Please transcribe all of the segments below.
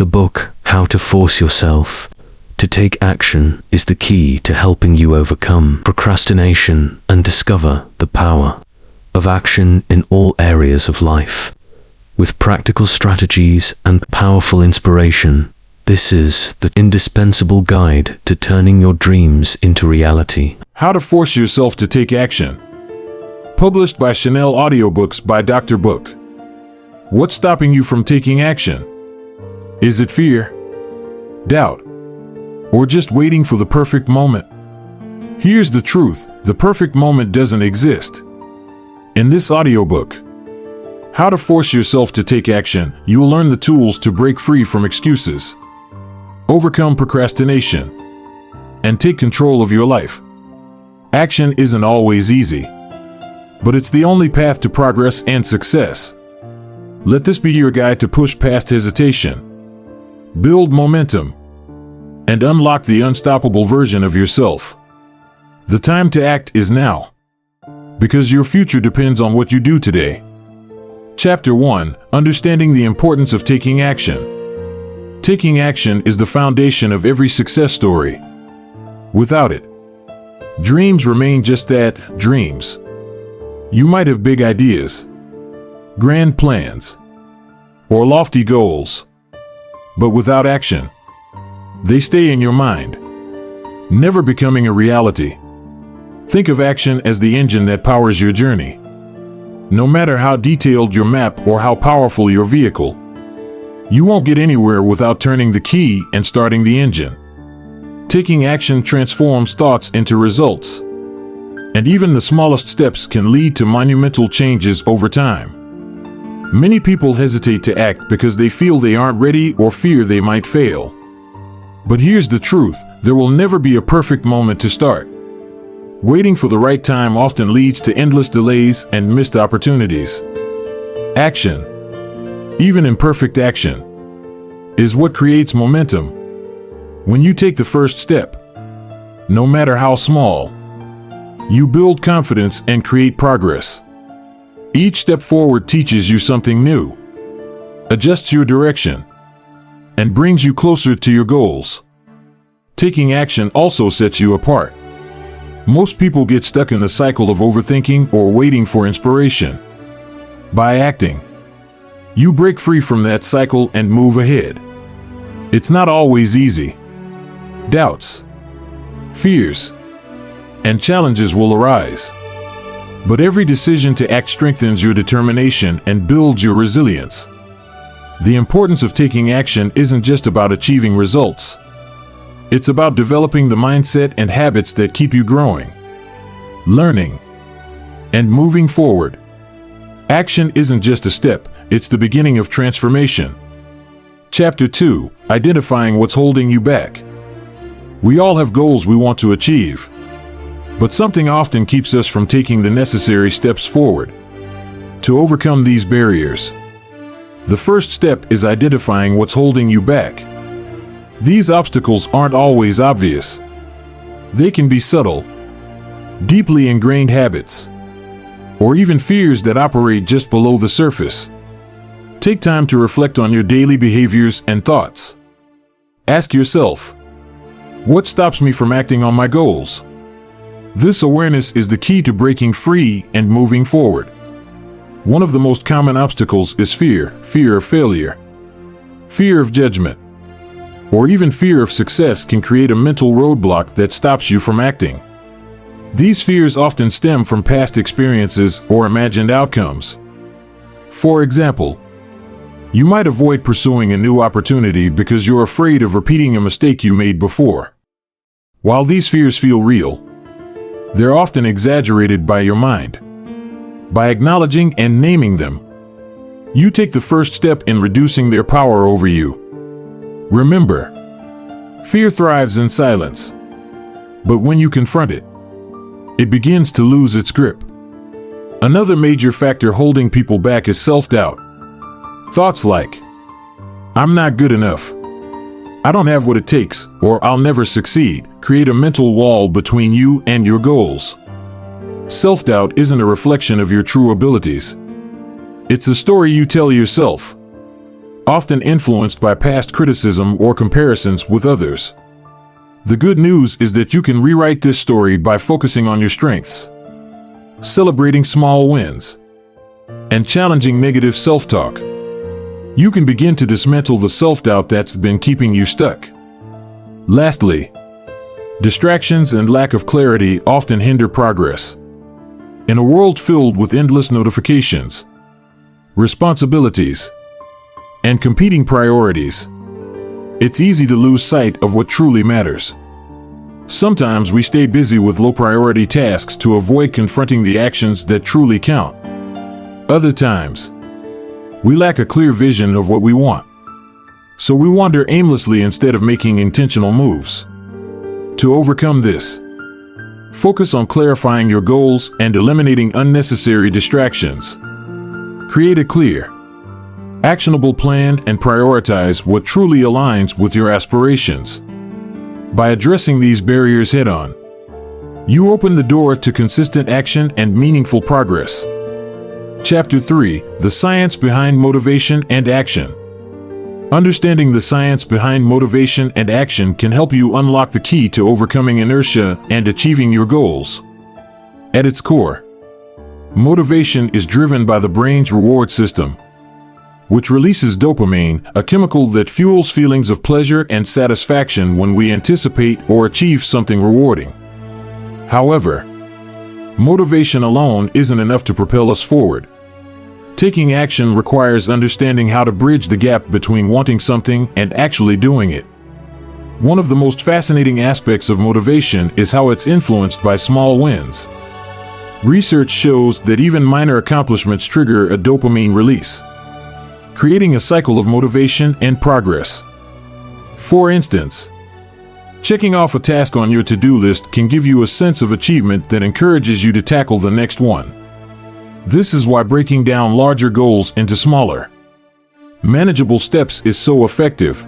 The book, How to Force Yourself to Take Action, is the key to helping you overcome procrastination and discover the power of action in all areas of life. With practical strategies and powerful inspiration, this is the indispensable guide to turning your dreams into reality. How to Force Yourself to Take Action. Published by Chanel Audiobooks by Drbook. What's stopping you from taking action? Is it fear, doubt, or just waiting for the perfect moment? Here's the truth: the perfect moment doesn't exist. In this audiobook, How to Force Yourself to Take Action, you'll learn the tools to break free from excuses, overcome procrastination, and take control of your life. Action isn't always easy, but it's the only path to progress and success. Let this be your guide to push past hesitation, build momentum, and unlock the unstoppable version of yourself. The time to act is now, because your future depends on what you do today. Chapter 1: Understanding the Importance of Taking Action. Taking action is the foundation of every success story. Without it, dreams remain just that, dreams. You might have big ideas, grand plans, or lofty goals, but without action, they stay in your mind, never becoming a reality. Think of action as the engine that powers your journey. No matter how detailed your map or how powerful your vehicle, you won't get anywhere without turning the key and starting the engine. Taking action transforms thoughts into results, and even the smallest steps can lead to monumental changes over time. Many people hesitate to act because they feel they aren't ready or fear they might fail. But here's the truth: there will never be a perfect moment to start. Waiting for the right time often leads to endless delays and missed opportunities. Action, even imperfect action, is what creates momentum. When you take the first step, no matter how small, you build confidence and create progress. Each step forward teaches you something new, adjusts your direction, and brings you closer to your goals. Taking action also sets you apart. Most people get stuck in the cycle of overthinking or waiting for inspiration. By acting, you break free from that cycle and move ahead. It's not always easy. Doubts, fears, and challenges will arise. But every decision to act strengthens your determination and builds your resilience. The importance of taking action isn't just about achieving results. It's about developing the mindset and habits that keep you growing, learning, and moving forward. Action isn't just a step, it's the beginning of transformation. Chapter 2: Identifying What's Holding You Back. We all have goals we want to achieve, but something often keeps us from taking the necessary steps forward. To overcome these barriers, the first step is identifying what's holding you back. These obstacles aren't always obvious. They can be subtle, deeply ingrained habits, or even fears that operate just below the surface. Take time to reflect on your daily behaviors and thoughts. Ask yourself, what stops me from acting on my goals? This awareness is the key to breaking free and moving forward. One of the most common obstacles is fear of failure, fear of judgment, or even fear of success can create a mental roadblock that stops you from acting. These fears often stem from past experiences or imagined outcomes. For example, you might avoid pursuing a new opportunity because you're afraid of repeating a mistake you made before. While these fears feel real, they're often exaggerated by your mind. By acknowledging and naming them, you take the first step in reducing their power over you. Remember, fear thrives in silence, but when you confront it, it begins to lose its grip. Another major factor holding people back is self-doubt. Thoughts like, "I'm not good enough," "I don't have what it takes," or "I'll never succeed," create a mental wall between you and your goals. Self-doubt isn't a reflection of your true abilities. It's a story you tell yourself. often influenced by past criticism or comparisons with others. The good news is that you can rewrite this story by focusing on your strengths, celebrating small wins, and challenging negative self-talk. You can begin to dismantle the self-doubt that's been keeping you stuck. Lastly, distractions and lack of clarity often hinder progress. In a world filled with endless notifications, responsibilities, and competing priorities, it's easy to lose sight of what truly matters. Sometimes we stay busy with low-priority tasks to avoid confronting the actions that truly count. Other times, we lack a clear vision of what we want, so we wander aimlessly instead of making intentional moves. To overcome this, focus on clarifying your goals and eliminating unnecessary distractions. Create a clear, actionable plan and prioritize what truly aligns with your aspirations. By addressing these barriers head-on, you open the door to consistent action and meaningful progress. Chapter 3: The Science Behind Motivation and Action. Understanding the science behind motivation and action can help you unlock the key to overcoming inertia and achieving your goals. At its core, motivation is driven by the brain's reward system, which releases dopamine, a chemical that fuels feelings of pleasure and satisfaction when we anticipate or achieve something rewarding. However, motivation alone isn't enough to propel us forward. Taking action requires understanding how to bridge the gap between wanting something and actually doing it. One of the most fascinating aspects of motivation is how it's influenced by small wins. Research shows that even minor accomplishments trigger a dopamine release, creating a cycle of motivation and progress. For instance, checking off a task on your to-do list can give you a sense of achievement that encourages you to tackle the next one. This is why breaking down larger goals into smaller, manageable steps is so effective.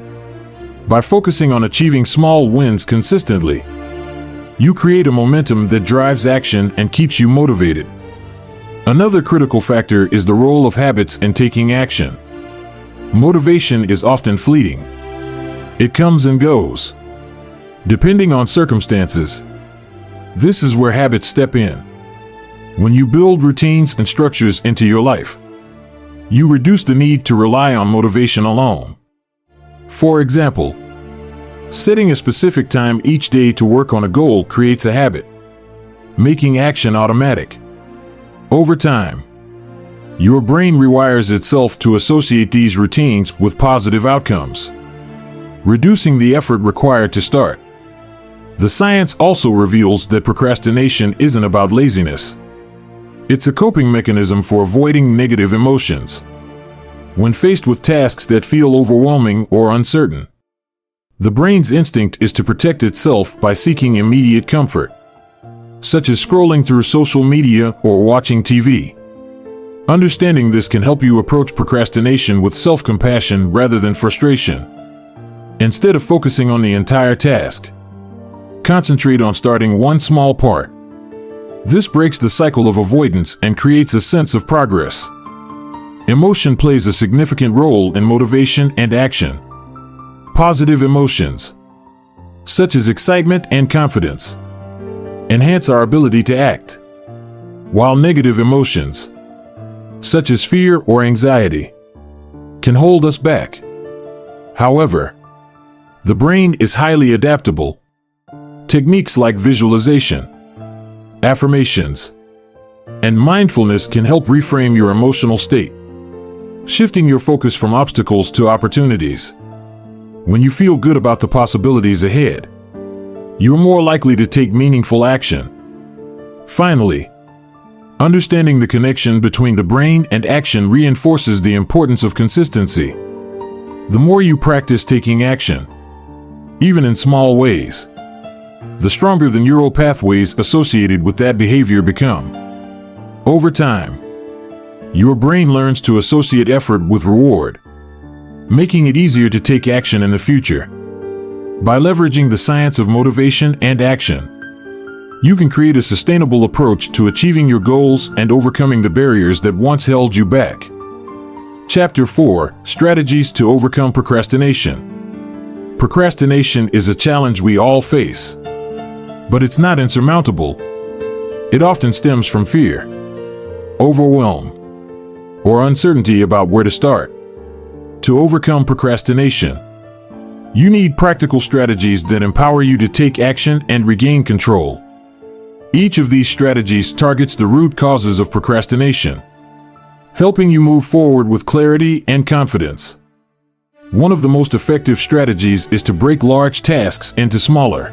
By focusing on achieving small wins consistently, you create a momentum that drives action and keeps you motivated. Another critical factor is the role of habits in taking action. Motivation is often fleeting. It comes and goes, depending on circumstances. This is where habits step in. When you build routines and structures into your life, you reduce the need to rely on motivation alone. For example, setting a specific time each day to work on a goal creates a habit, making action automatic. Over time, your brain rewires itself to associate these routines with positive outcomes, reducing the effort required to start. The science also reveals that procrastination isn't about laziness. It's a coping mechanism for avoiding negative emotions. When faced with tasks that feel overwhelming or uncertain, the brain's instinct is to protect itself by seeking immediate comfort, such as scrolling through social media or watching TV. Understanding this can help you approach procrastination with self-compassion rather than frustration. Instead of focusing on the entire task, concentrate on starting one small part. This breaks the cycle of avoidance and creates a sense of progress. Emotion plays a significant role in motivation and action. Positive emotions, such as excitement and confidence, enhance our ability to act, while negative emotions, such as fear or anxiety, can hold us back. However, the brain is highly adaptable. Techniques like visualization, affirmations, and mindfulness can help reframe your emotional state, shifting your focus from obstacles to opportunities. When you feel good about the possibilities ahead, you're more likely to take meaningful action. Finally, understanding the connection between the brain and action reinforces the importance of consistency. The more you practice taking action, even in small ways, the stronger the neural pathways associated with that behavior become. Over time, your brain learns to associate effort with reward, making it easier to take action in the future. By leveraging the science of motivation and action, you can create a sustainable approach to achieving your goals and overcoming the barriers that once held you back. Chapter 4: Strategies to Overcome Procrastination. Procrastination is a challenge we all face, but it's not insurmountable. It often stems from fear, overwhelm, or uncertainty about where to start. To overcome procrastination, you need practical strategies that empower you to take action and regain control. Each of these strategies targets the root causes of procrastination, helping you move forward with clarity and confidence. One of the most effective strategies is to break large tasks into smaller,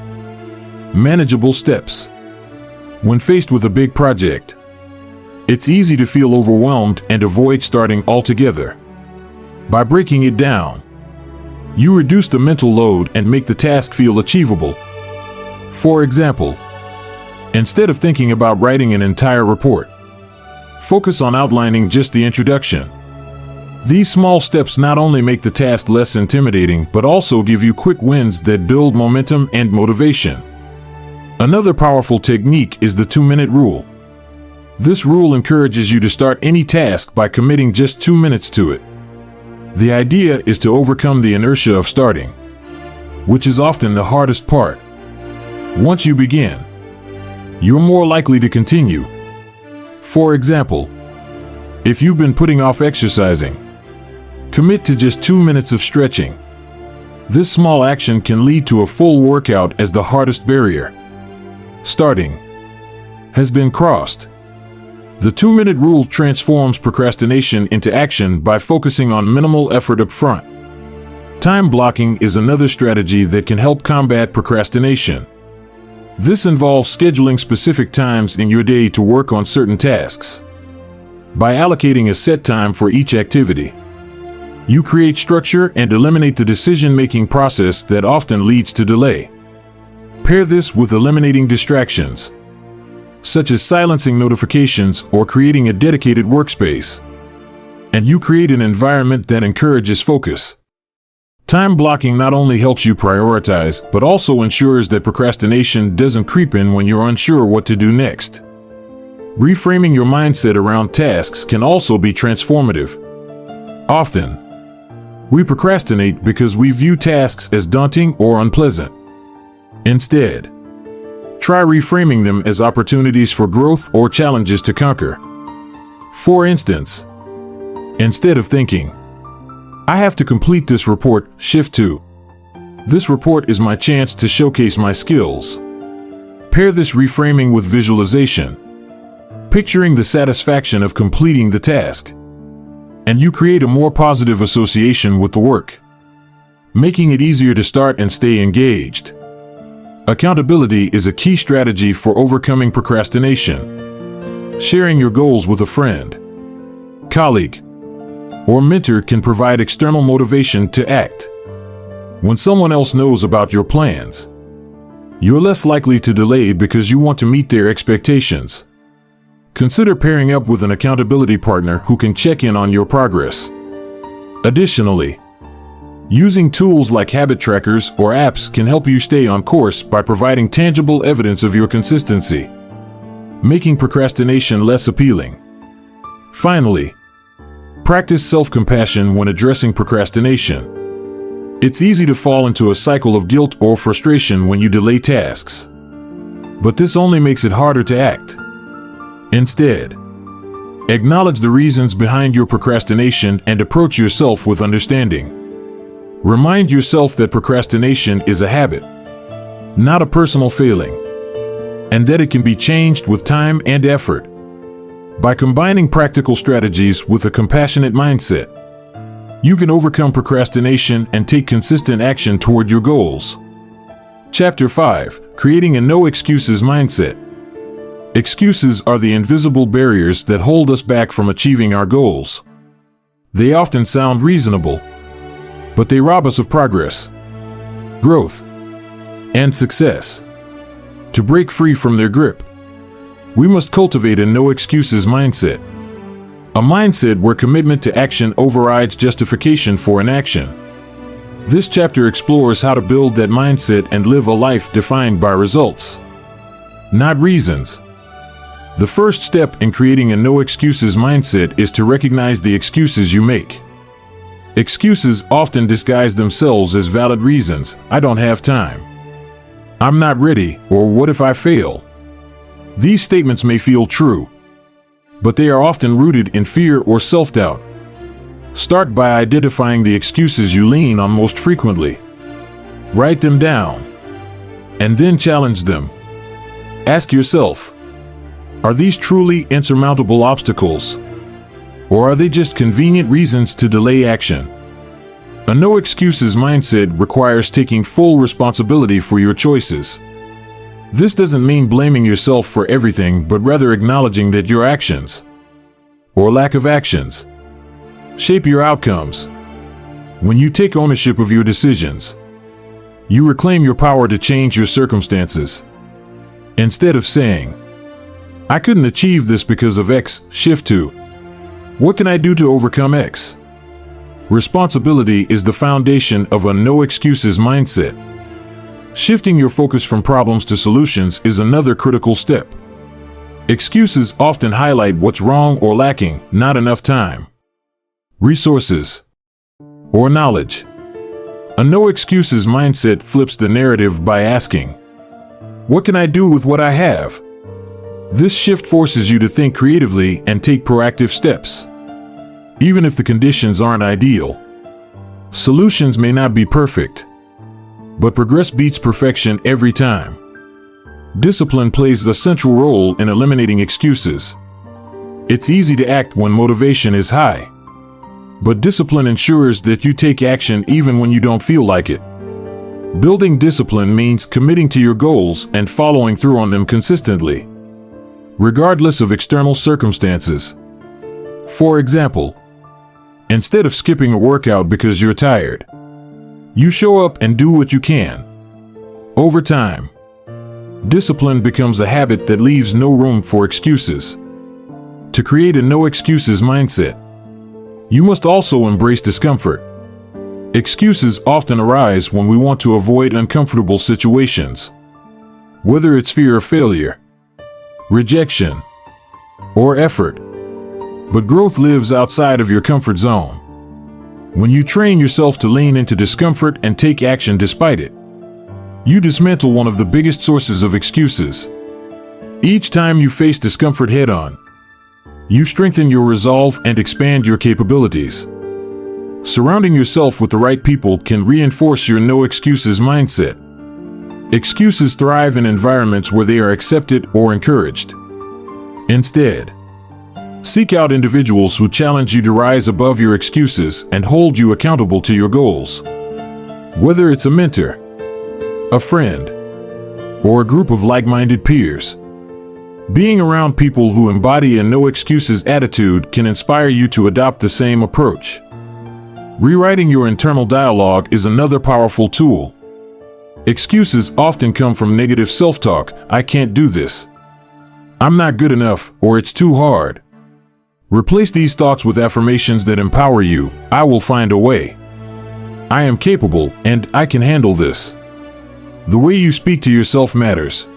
manageable steps. When faced with a big project, it's easy to feel overwhelmed and avoid starting altogether. By breaking it down, you reduce the mental load and make the task feel achievable. For example, instead of thinking about writing an entire report, focus on outlining just the introduction. These small steps not only make the task less intimidating, but also give you quick wins that build momentum and motivation. Another powerful technique is the 2-minute rule. This rule encourages you to start any task by committing just 2 minutes to it. The idea is to overcome the inertia of starting, which is often the hardest part. Once you begin, you're more likely to continue. For example, if you've been putting off exercising, commit to just 2 minutes of stretching. This small action can lead to a full workout as the hardest barrier, starting, has been crossed. The 2-minute rule transforms procrastination into action by focusing on minimal effort up front. Time blocking is another strategy that can help combat procrastination. This involves scheduling specific times in your day to work on certain tasks. By allocating a set time for each activity, you create structure and eliminate the decision-making process that often leads to delay. Pair this with eliminating distractions, such as silencing notifications or creating a dedicated workspace, and you create an environment that encourages focus. Time blocking not only helps you prioritize, but also ensures that procrastination doesn't creep in when you're unsure what to do next. Reframing your mindset around tasks can also be transformative. Often, we procrastinate because we view tasks as daunting or unpleasant. Instead, try reframing them as opportunities for growth or challenges to conquer. For instance, instead of thinking, "I have to complete this report," shift to, "This report is my chance to showcase my skills." Pair this reframing with visualization, picturing the satisfaction of completing the task, and you create a more positive association with the work, making it easier to start and stay engaged. Accountability is a key strategy for overcoming procrastination. Sharing your goals with a friend, colleague, or mentor can provide external motivation to act. When someone else knows about your plans, you're less likely to delay because you want to meet their expectations. Consider pairing up with an accountability partner who can check in on your progress. Additionally, using tools like habit trackers or apps can help you stay on course by providing tangible evidence of your consistency, making procrastination less appealing. Finally, practice self-compassion when addressing procrastination. It's easy to fall into a cycle of guilt or frustration when you delay tasks, but this only makes it harder to act. Instead, acknowledge the reasons behind your procrastination and approach yourself with understanding. Remind yourself that procrastination is a habit, not a personal failing, and that it can be changed with time and effort. By combining practical strategies with a compassionate mindset, you can overcome procrastination and take consistent action toward your goals. Chapter 5: Creating a No Excuses Mindset. Excuses are the invisible barriers that hold us back from achieving our goals. They often sound reasonable, but they rob us of progress, growth, and success. To break free from their grip, we must cultivate a no-excuses mindset. A mindset where commitment to action overrides justification for inaction. This chapter explores how to build that mindset and live a life defined by results, not reasons. The first step in creating a no excuses mindset is to recognize the excuses you make. Excuses often disguise themselves as valid reasons. I don't have time. I'm not ready, or what if I fail? These statements may feel true, but they are often rooted in fear or self-doubt. Start by identifying the excuses you lean on most frequently. Write them down, and then challenge them. Ask yourself, are these truly insurmountable obstacles? Or are they just convenient reasons to delay action? A no excuses mindset requires taking full responsibility for your choices. This doesn't mean blaming yourself for everything, but rather acknowledging that your actions, or lack of actions, shape your outcomes. When you take ownership of your decisions, you reclaim your power to change your circumstances. Instead of saying, I couldn't achieve this because of X, shift to, what can I do to overcome X? Responsibility is the foundation of a no excuses mindset. Shifting your focus from problems to solutions is another critical step. Excuses often highlight what's wrong or lacking, not enough time, resources, or knowledge. A no excuses mindset flips the narrative by asking, what can I do with what I have? This shift forces you to think creatively and take proactive steps. Even if the conditions aren't ideal, solutions may not be perfect, but progress beats perfection every time. Discipline plays a central role in eliminating excuses. It's easy to act when motivation is high, but discipline ensures that you take action even when you don't feel like it. Building discipline means committing to your goals and following through on them consistently, regardless of external circumstances. For example, instead of skipping a workout because you're tired, you show up and do what you can. Over time, discipline becomes a habit that leaves no room for excuses. To create a no excuses mindset, you must also embrace discomfort. Excuses often arise when we want to avoid uncomfortable situations. Whether it's fear of failure, rejection, or effort. But growth lives outside of your comfort zone. When you train yourself to lean into discomfort and take action despite it, you dismantle one of the biggest sources of excuses. Each time you face discomfort head-on, you strengthen your resolve and expand your capabilities. Surrounding yourself with the right people can reinforce your no excuses mindset. Excuses thrive in environments where they are accepted or encouraged. Instead, seek out individuals who challenge you to rise above your excuses and hold you accountable to your goals. Whether it's a mentor, a friend, or a group of like-minded peers, being around people who embody a no excuses attitude can inspire you to adopt the same approach. Rewriting your internal dialogue is another powerful tool. Excuses often come from negative self-talk. I can't do this. I'm not good enough, or it's too hard. Replace these thoughts with affirmations that empower you. I will find a way. I am capable, and I can handle this. The way you speak to yourself matters.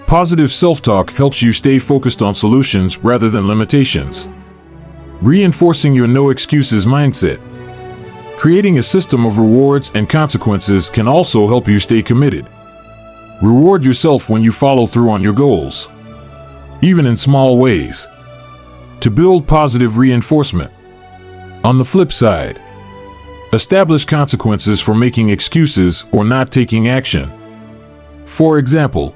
Positive self-talk helps you stay focused on solutions rather than limitations. Reinforcing your no excuses mindset. Creating a system of rewards and consequences can also help you stay committed. Reward yourself when you follow through on your goals, even in small ways, to build positive reinforcement. On the flip side, establish consequences for making excuses or not taking action. For example,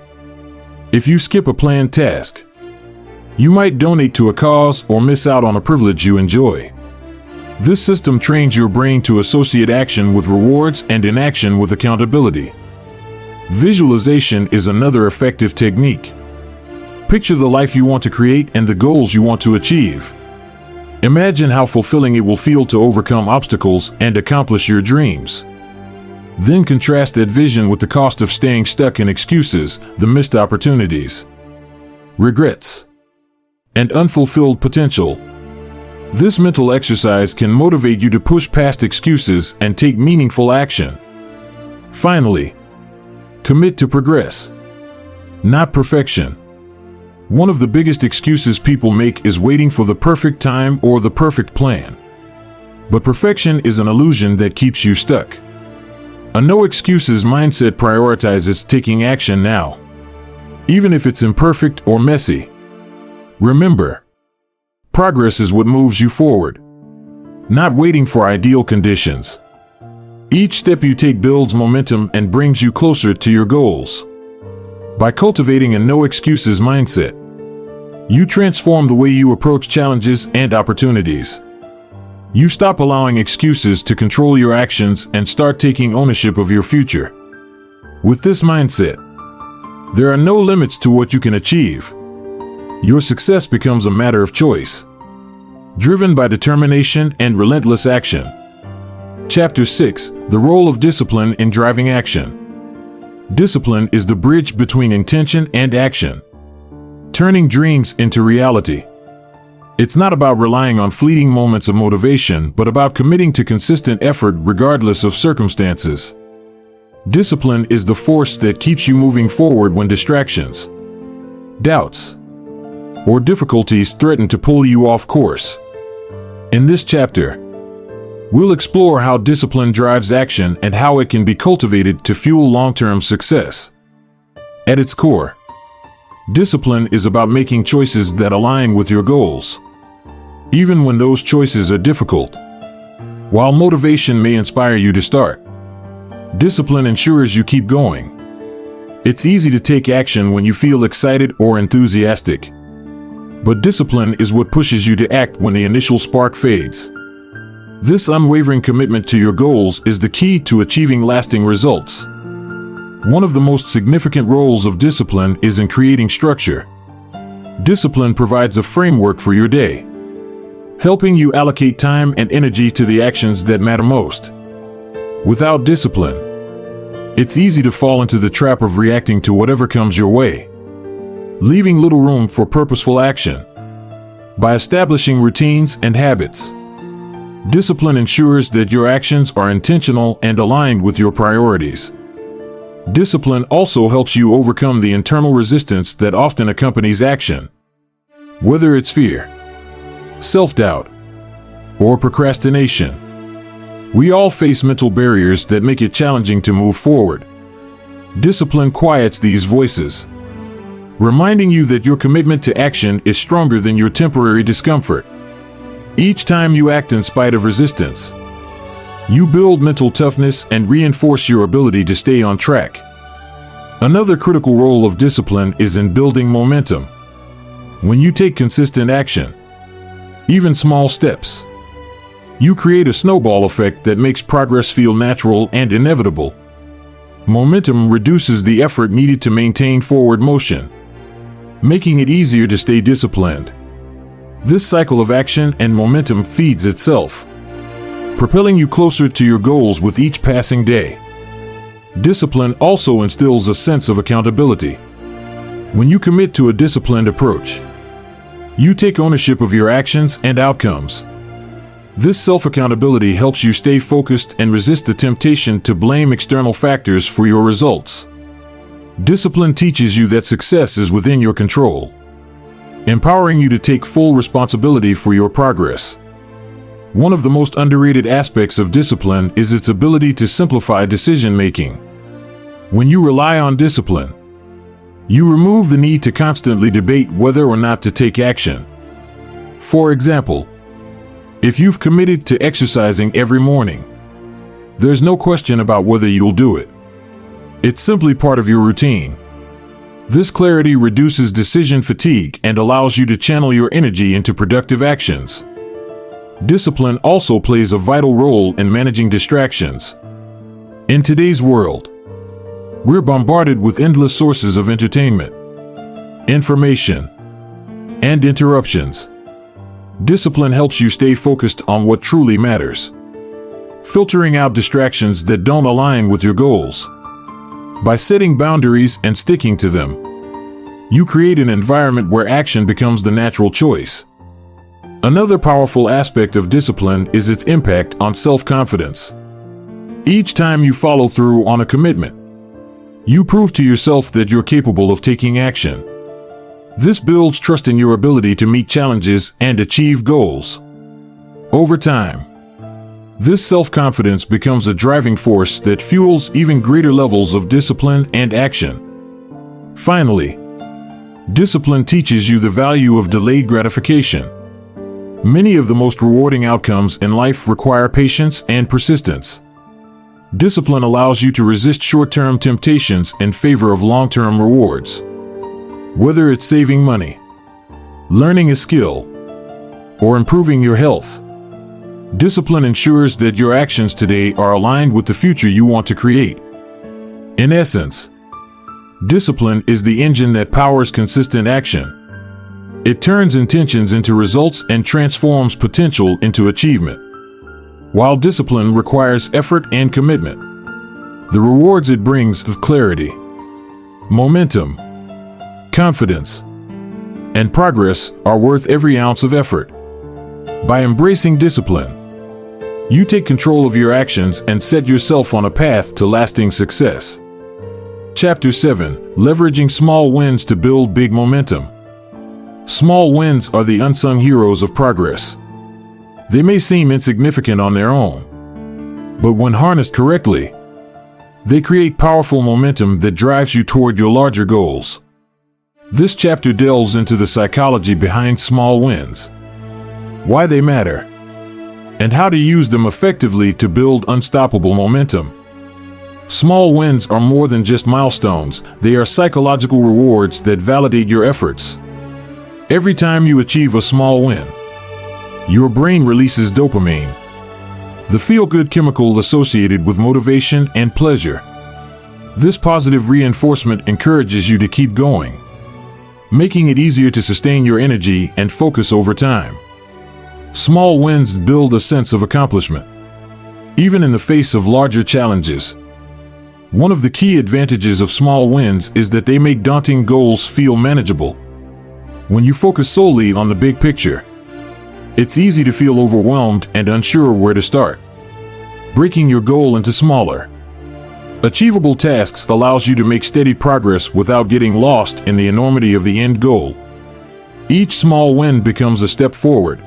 if you skip a planned task, you might donate to a cause or miss out on a privilege you enjoy. This system trains your brain to associate action with rewards and inaction with accountability. Visualization is another effective technique. Picture the life you want to create and the goals you want to achieve. Imagine how fulfilling it will feel to overcome obstacles and accomplish your dreams. Then contrast that vision with the cost of staying stuck in excuses, the missed opportunities, regrets, and unfulfilled potential. This mental exercise can motivate you to push past excuses and take meaningful action. Finally, commit to progress, not perfection. One of the biggest excuses people make is waiting for the perfect time or the perfect plan. But perfection is an illusion that keeps you stuck. A no excuses mindset prioritizes taking action now, even if it's imperfect or messy. Remember, progress is what moves you forward, not waiting for ideal conditions. Each step you take builds momentum and brings you closer to your goals. By cultivating a no excuses mindset, you transform the way you approach challenges and opportunities. You stop allowing excuses to control your actions and start taking ownership of your future. With this mindset, there are no limits to what you can achieve. Your success becomes a matter of choice, driven by determination and relentless action. Chapter 6: The Role of Discipline in Driving Action. Discipline is the bridge between intention and action, turning dreams into reality. It's not about relying on fleeting moments of motivation, but about committing to consistent effort regardless of circumstances. Discipline is the force that keeps you moving forward when distractions, doubts, or difficulties threaten to pull you off course. In this chapter, we'll explore how discipline drives action and how it can be cultivated to fuel long-term success. At its core, discipline is about making choices that align with your goals, even when those choices are difficult. While motivation may inspire you to start, discipline ensures you keep going. It's easy to take action when you feel excited or enthusiastic, but discipline is what pushes you to act when the initial spark fades. This unwavering commitment to your goals is the key to achieving lasting results. One of the most significant roles of discipline is in creating structure. Discipline provides a framework for your day, helping you allocate time and energy to the actions that matter most. Without discipline, it's easy to fall into the trap of reacting to whatever comes your way, leaving little room for purposeful action. By establishing routines and habits, discipline ensures that your actions are intentional and aligned with your priorities. Discipline also helps you overcome the internal resistance that often accompanies action. Whether it's fear, self-doubt, or procrastination, we all face mental barriers that make it challenging to move forward. Discipline quiets these voices, reminding you that your commitment to action is stronger than your temporary discomfort. Each time you act in spite of resistance, you build mental toughness and reinforce your ability to stay on track. Another critical role of discipline is in building momentum. When you take consistent action, even small steps, you create a snowball effect that makes progress feel natural and inevitable. Momentum reduces the effort needed to maintain forward motion, making it easier to stay disciplined. This cycle of action and momentum feeds itself, propelling you closer to your goals with each passing day. Discipline also instills a sense of accountability. When you commit to a disciplined approach, you take ownership of your actions and outcomes. This self-accountability helps you stay focused and resist the temptation to blame external factors for your results. Discipline teaches you that success is within your control, empowering you to take full responsibility for your progress. One of the most underrated aspects of discipline is its ability to simplify decision-making. When you rely on discipline, you remove the need to constantly debate whether or not to take action. For example, if you've committed to exercising every morning, there's no question about whether you'll do it. It's simply part of your routine. This clarity reduces decision fatigue and allows you to channel your energy into productive actions. Discipline also plays a vital role in managing distractions. In today's world, we're bombarded with endless sources of entertainment, information, and interruptions. Discipline helps you stay focused on what truly matters, filtering out distractions that don't align with your goals. By setting boundaries and sticking to them, you create an environment where action becomes the natural choice. Another powerful aspect of discipline is its impact on self-confidence. Each time you follow through on a commitment, you prove to yourself that you're capable of taking action. This builds trust in your ability to meet challenges and achieve goals. Over time, this self-confidence becomes a driving force that fuels even greater levels of discipline and action. Finally, discipline teaches you the value of delayed gratification. Many of the most rewarding outcomes in life require patience and persistence. Discipline allows you to resist short-term temptations in favor of long-term rewards. Whether it's saving money, learning a skill, or improving your health, discipline ensures that your actions today are aligned with the future you want to create. In essence, discipline is the engine that powers consistent action. It turns intentions into results and transforms potential into achievement. While discipline requires effort and commitment, the rewards it brings of clarity, momentum, confidence, and progress are worth every ounce of effort. By embracing discipline, you take control of your actions and set yourself on a path to lasting success. Chapter 7: Leveraging Small Wins to Build Big Momentum. Small wins are the unsung heroes of progress. They may seem insignificant on their own, but when harnessed correctly, they create powerful momentum that drives you toward your larger goals. This chapter delves into the psychology behind small wins, why they matter, and how to use them effectively to build unstoppable momentum. Small wins are more than just milestones, they are psychological rewards that validate your efforts. Every time you achieve a small win, your brain releases dopamine, the feel-good chemical associated with motivation and pleasure. This positive reinforcement encourages you to keep going, making it easier to sustain your energy and focus over time. Small wins build a sense of accomplishment, even in the face of larger challenges. One of the key advantages of small wins is that they make daunting goals feel manageable. When you focus solely on the big picture, it's easy to feel overwhelmed and unsure where to start. Breaking your goal into smaller, achievable tasks allows you to make steady progress without getting lost in the enormity of the end goal. Each small win becomes a step forward,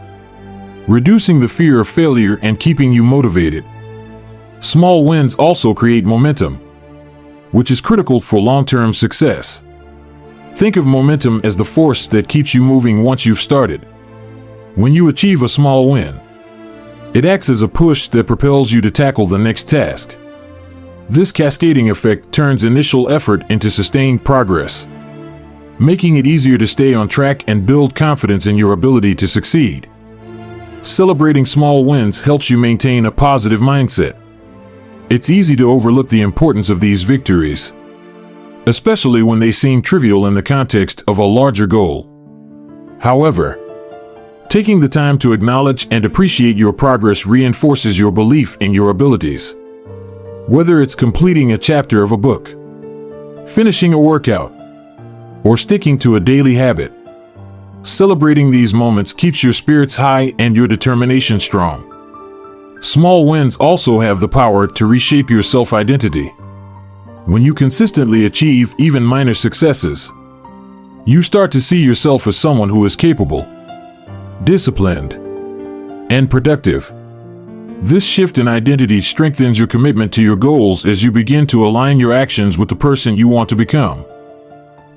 reducing the fear of failure and keeping you motivated. Small wins also create momentum, which is critical for long-term success. Think of momentum as the force that keeps you moving once you've started. When you achieve a small win, it acts as a push that propels you to tackle the next task. This cascading effect turns initial effort into sustained progress, making it easier to stay on track and build confidence in your ability to succeed. Celebrating small wins helps you maintain a positive mindset. It's easy to overlook the importance of these victories, especially when they seem trivial in the context of a larger goal. However, taking the time to acknowledge and appreciate your progress reinforces your belief in your abilities. Whether it's completing a chapter of a book, finishing a workout, or sticking to a daily habit, celebrating these moments keeps your spirits high and your determination strong. Small wins also have the power to reshape your self-identity. When you consistently achieve even minor successes, you start to see yourself as someone who is capable, disciplined, and productive. This shift in identity strengthens your commitment to your goals as you begin to align your actions with the person you want to become.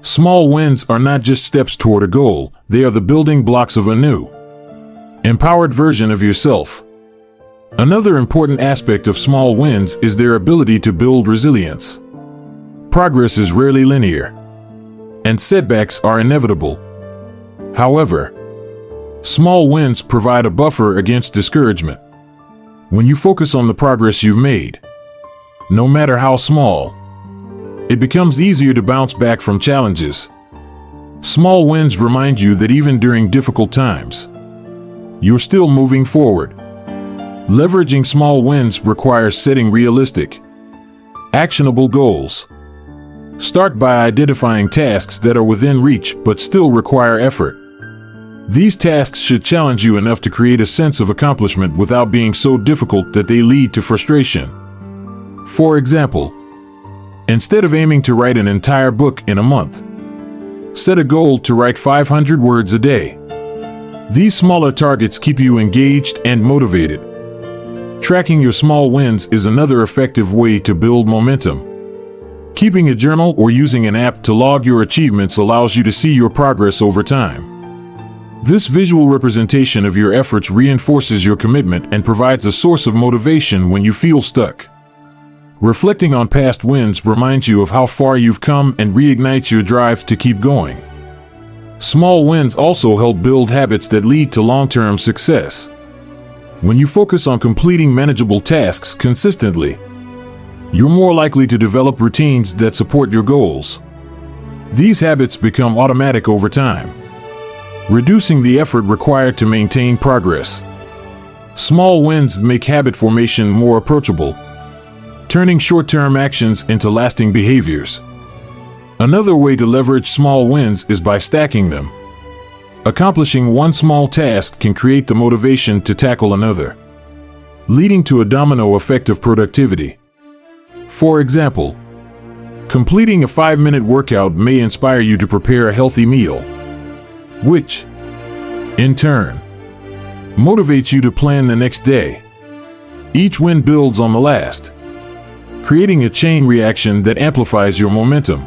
Small wins are not just steps toward a goal, they are the building blocks of a new, empowered version of yourself. Another important aspect of small wins is their ability to build resilience. Progress is rarely linear, and setbacks are inevitable. However, small wins provide a buffer against discouragement. When you focus on the progress you've made, no matter how small, it becomes easier to bounce back from challenges. Small wins remind you that even during difficult times, you're still moving forward. Leveraging small wins requires setting realistic, actionable goals. Start by identifying tasks that are within reach but still require effort. These tasks should challenge you enough to create a sense of accomplishment without being so difficult that they lead to frustration. For example, instead of aiming to write an entire book in a month, Set a goal to write 500 words a day. These smaller targets keep you engaged and motivated. Tracking your small wins is another effective way to build momentum. Keeping a journal or using an app to log your achievements allows you to see your progress over time. This visual representation of your efforts reinforces your commitment and provides a source of motivation when you feel stuck. Reflecting on past wins reminds you of how far you've come and reignites your drive to keep going. Small wins also help build habits that lead to long-term success. When you focus on completing manageable tasks consistently, you're more likely to develop routines that support your goals. These habits become automatic over time, reducing the effort required to maintain progress. Small wins make habit formation more approachable, turning short-term actions into lasting behaviors. Another way to leverage small wins is by stacking them. Accomplishing one small task can create the motivation to tackle another, leading to a domino effect of productivity. For example, completing a 5-minute workout may inspire you to prepare a healthy meal, which, in turn, motivates you to plan the next day. Each win builds on the last, creating a chain reaction that amplifies your momentum.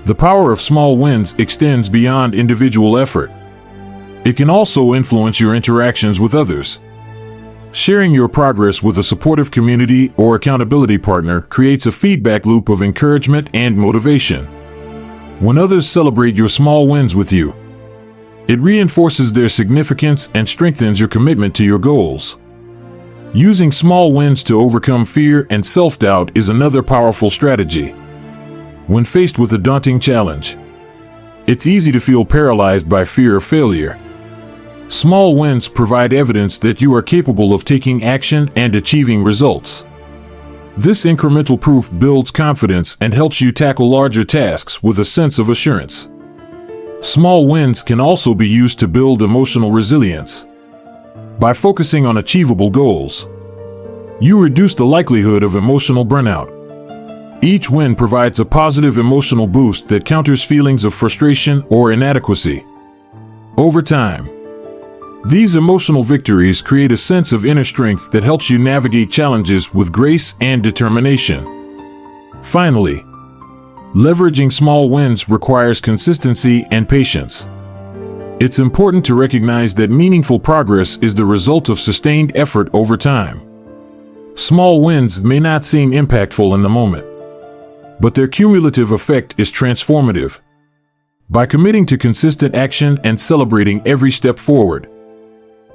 The power of small wins extends beyond individual effort. It can also influence your interactions with others. Sharing your progress with a supportive community or accountability partner creates a feedback loop of encouragement and motivation. When others celebrate your small wins with you, it reinforces their significance and strengthens your commitment to your goals. Using small wins to overcome fear and self-doubt is another powerful strategy. When faced with a daunting challenge, it's easy to feel paralyzed by fear of failure. Small wins provide evidence that you are capable of taking action and achieving results. This incremental proof builds confidence and helps you tackle larger tasks with a sense of assurance. Small wins can also be used to build emotional resilience. By focusing on achievable goals, you reduce the likelihood of emotional burnout. Each win provides a positive emotional boost that counters feelings of frustration or inadequacy. Over time, these emotional victories create a sense of inner strength that helps you navigate challenges with grace and determination. Finally, leveraging small wins requires consistency and patience. It's important to recognize that meaningful progress is the result of sustained effort over time. Small wins may not seem impactful in the moment, but their cumulative effect is transformative. By committing to consistent action and celebrating every step forward,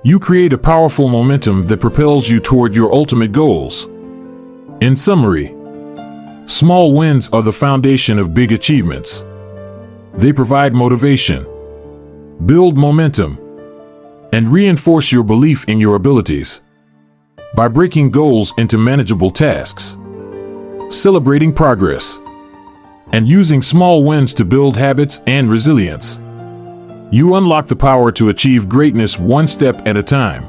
you create a powerful momentum that propels you toward your ultimate goals. In summary, small wins are the foundation of big achievements. They provide motivation, build momentum, and reinforce your belief in your abilities. By breaking goals into manageable tasks, celebrating progress, and using small wins to build habits and resilience, you unlock the power to achieve greatness one step at a time.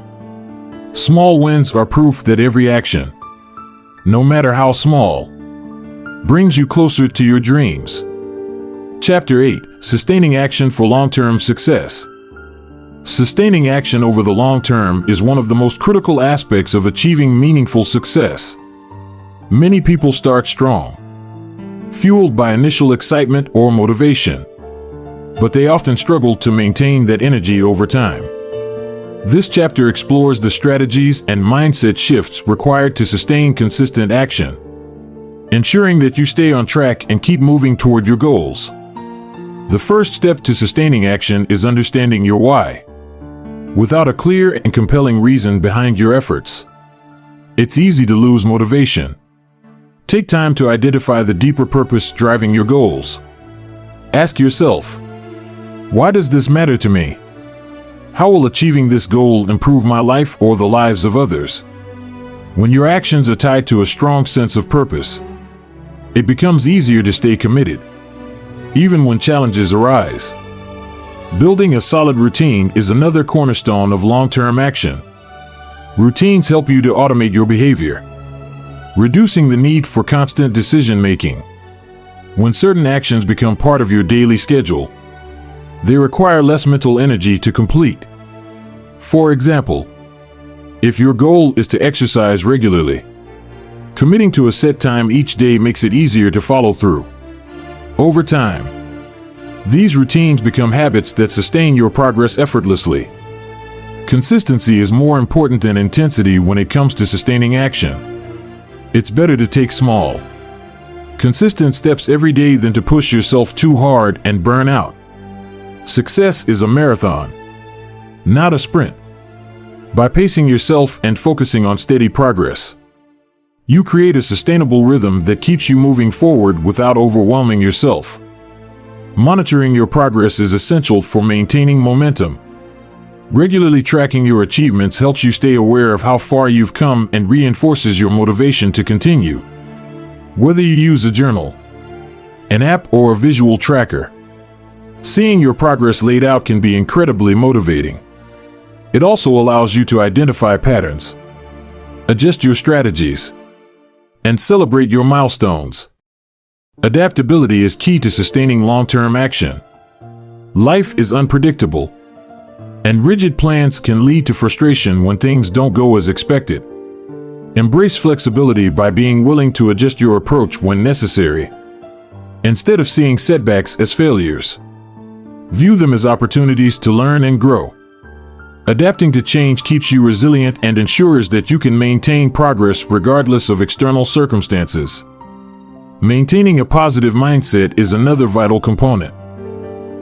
Small wins are proof that every action, no matter how small, brings you closer to your dreams. Chapter 8: Sustaining Action for Long-Term Success. Sustaining action over the long term is one of the most critical aspects of achieving meaningful success. Many people start strong, fueled by initial excitement or motivation, but they often struggle to maintain that energy over time. This chapter explores the strategies and mindset shifts required to sustain consistent action, ensuring that you stay on track and keep moving toward your goals. The first step to sustaining action is understanding your why. Without a clear and compelling reason behind your efforts, it's easy to lose motivation. Take time to identify the deeper purpose driving your goals. Ask yourself, why does this matter to me? How will achieving this goal improve my life or the lives of others? When your actions are tied to a strong sense of purpose, it becomes easier to stay committed, even when challenges arise. Building a solid routine is another cornerstone of long-term action. Routines help you to automate your behavior, reducing the need for constant decision-making. When certain actions become part of your daily schedule, They require less mental energy to complete. For example, if your goal is to exercise regularly, committing to a set time each day makes it easier to follow through. Over time, these routines become habits that sustain your progress effortlessly. Consistency is more important than intensity when it comes to sustaining action. It's better to take small, consistent steps every day than to push yourself too hard and burn out. Success is a marathon, not a sprint. By pacing yourself and focusing on steady progress, you create a sustainable rhythm that keeps you moving forward without overwhelming yourself. Monitoring your progress is essential for maintaining momentum. Regularly tracking your achievements helps you stay aware of how far you've come and reinforces your motivation to continue. Whether you use a journal, an app, or a visual tracker, seeing your progress laid out can be incredibly motivating. It also allows you to identify patterns, adjust your strategies, and celebrate your milestones. Adaptability is key to sustaining long-term action. Life is unpredictable, and rigid plans can lead to frustration when things don't go as expected. Embrace flexibility by being willing to adjust your approach when necessary. Instead of seeing setbacks as failures, view them as opportunities to learn and grow. Adapting to change keeps you resilient and ensures that you can maintain progress regardless of external circumstances. Maintaining a positive mindset is another vital component.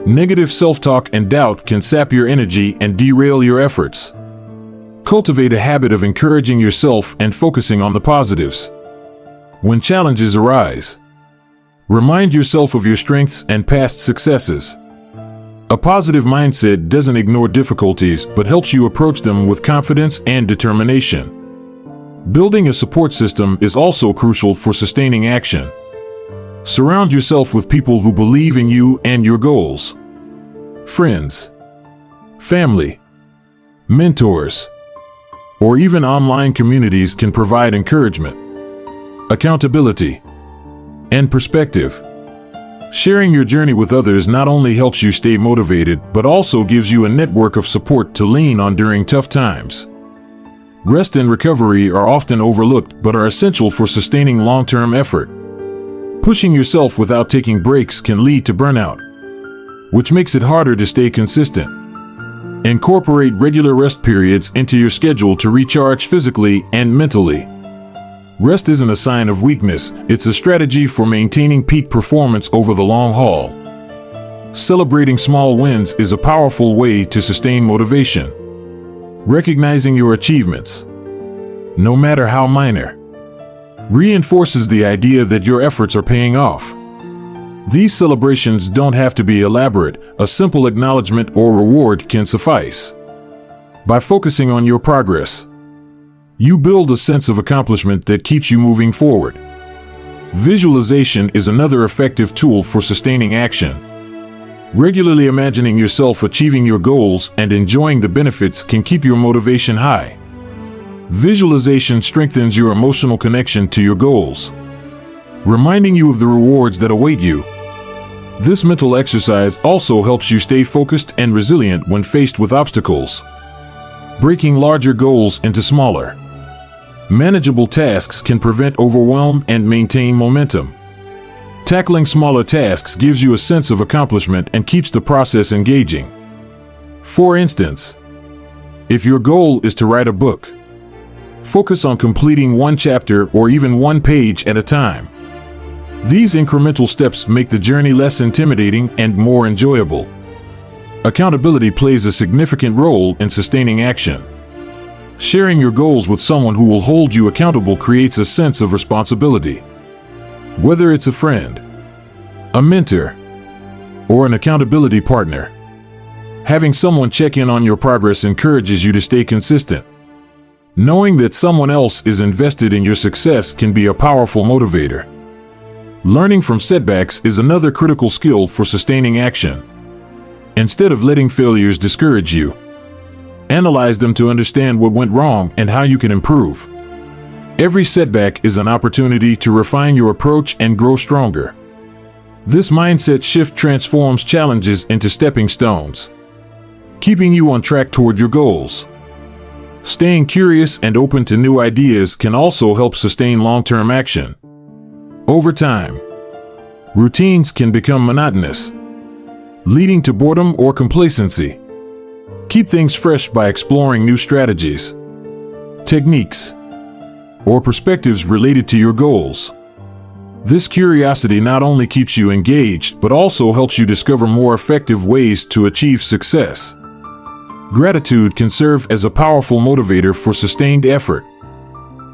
Negative self-talk and doubt can sap your energy and derail your efforts. Cultivate a habit of encouraging yourself and focusing on the positives. When challenges arise, remind yourself of your strengths and past successes. A positive mindset doesn't ignore difficulties but helps you approach them with confidence and determination. Building a support system is also crucial for sustaining action. Surround yourself with people who believe in you and your goals. Friends, family, mentors, or even online communities can provide encouragement, accountability, and perspective. Sharing your journey with others not only helps you stay motivated, but also gives you a network of support to lean on during tough times. Rest and recovery are often overlooked but are essential for sustaining long-term effort. Pushing yourself without taking breaks can lead to burnout, which makes it harder to stay consistent. Incorporate regular rest periods into your schedule to recharge physically and mentally. Rest isn't a sign of weakness, it's a strategy for maintaining peak performance over the long haul. Celebrating small wins is a powerful way to sustain motivation. Recognizing your achievements, no matter how minor, reinforces the idea that your efforts are paying off. These celebrations don't have to be elaborate, a simple acknowledgement or reward can suffice. By focusing on your progress, you build a sense of accomplishment that keeps you moving forward. Visualization is another effective tool for sustaining action. Regularly imagining yourself achieving your goals and enjoying the benefits can keep your motivation high. Visualization strengthens your emotional connection to your goals, reminding you of the rewards that await you. This mental exercise also helps you stay focused and resilient when faced with obstacles. Breaking larger goals into smaller, manageable tasks can prevent overwhelm and maintain momentum. Tackling smaller tasks gives you a sense of accomplishment and keeps the process engaging. For instance, if your goal is to write a book, focus on completing one chapter or even one page at a time. These incremental steps make the journey less intimidating and more enjoyable. Accountability plays a significant role in sustaining action. Sharing your goals with someone who will hold you accountable creates a sense of responsibility. Whether it's a friend, a mentor, or an accountability partner, having someone check in on your progress encourages you to stay consistent. Knowing that someone else is invested in your success can be a powerful motivator. Learning from setbacks is another critical skill for sustaining action. Instead of letting failures discourage you, analyze them to understand what went wrong and how you can improve. Every setback is an opportunity to refine your approach and grow stronger. This mindset shift transforms challenges into stepping stones, keeping you on track toward your goals. Staying curious and open to new ideas can also help sustain long-term action. Over time, routines can become monotonous, leading to boredom or complacency. Keep things fresh by exploring new strategies, techniques, or perspectives related to your goals. This curiosity not only keeps you engaged, but also helps you discover more effective ways to achieve success. Gratitude can serve as a powerful motivator for sustained effort.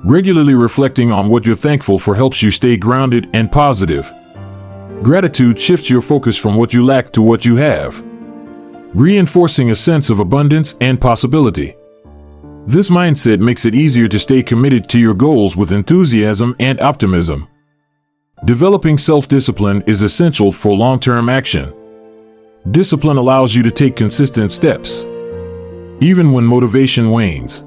Regularly reflecting on what you're thankful for helps you stay grounded and positive. Gratitude shifts your focus from what you lack to what you have, reinforcing a sense of abundance and possibility. This mindset makes it easier to stay committed to your goals with enthusiasm and optimism. Developing self-discipline is essential for long-term action. Discipline allows you to take consistent steps, even when motivation wanes.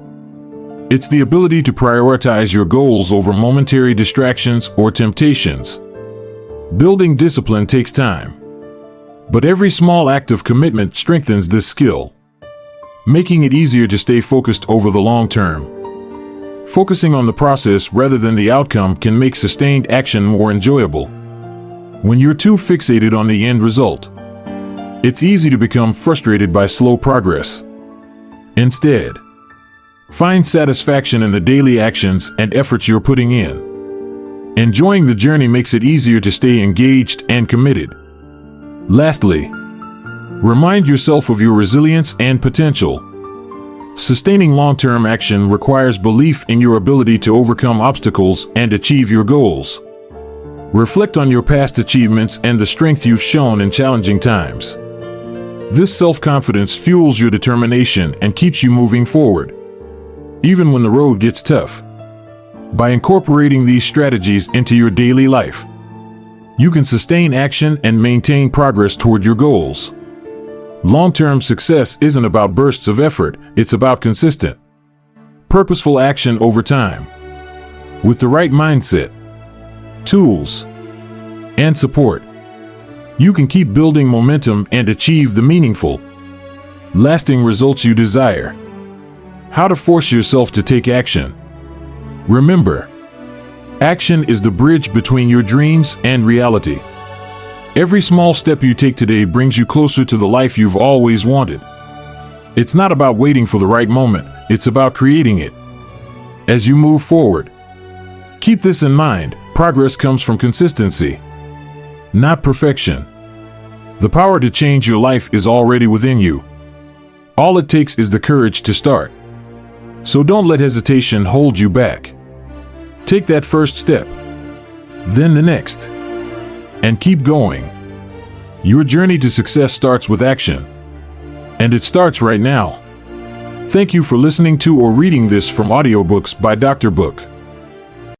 It's the ability to prioritize your goals over momentary distractions or temptations. Building discipline takes time, but every small act of commitment strengthens this skill, making it easier to stay focused over the long term. Focusing on the process rather than the outcome can make sustained action more enjoyable. When you're too fixated on the end result, it's easy to become frustrated by slow progress. Instead, find satisfaction in the daily actions and efforts you're putting in. Enjoying the journey makes it easier to stay engaged and committed. Lastly, remind yourself of your resilience and potential. Sustaining long-term action requires belief in your ability to overcome obstacles and achieve your goals. Reflect on your past achievements and the strength you've shown in challenging times. This self-confidence fuels your determination and keeps you moving forward, even when the road gets tough. By incorporating these strategies into your daily life, you can sustain action and maintain progress toward your goals. Long-term success isn't about bursts of effort, it's about consistent, purposeful action over time. With the right mindset, tools, and support, you can keep building momentum and achieve the meaningful, lasting results you desire. How to force yourself to take action. Remember, action is the bridge between your dreams and reality. Every small step you take today brings you closer to the life you've always wanted. It's not about waiting for the right moment, it's about creating it. As you move forward, keep this in mind: progress comes from consistency, not perfection. The power to change your life is already within you. All it takes is the courage to start. So don't let hesitation hold you back. Take that first step, then the next, and keep going. Your journey to success starts with action, and it starts right now. Thank you for listening to or reading this from Audiobooks by Dr. Book.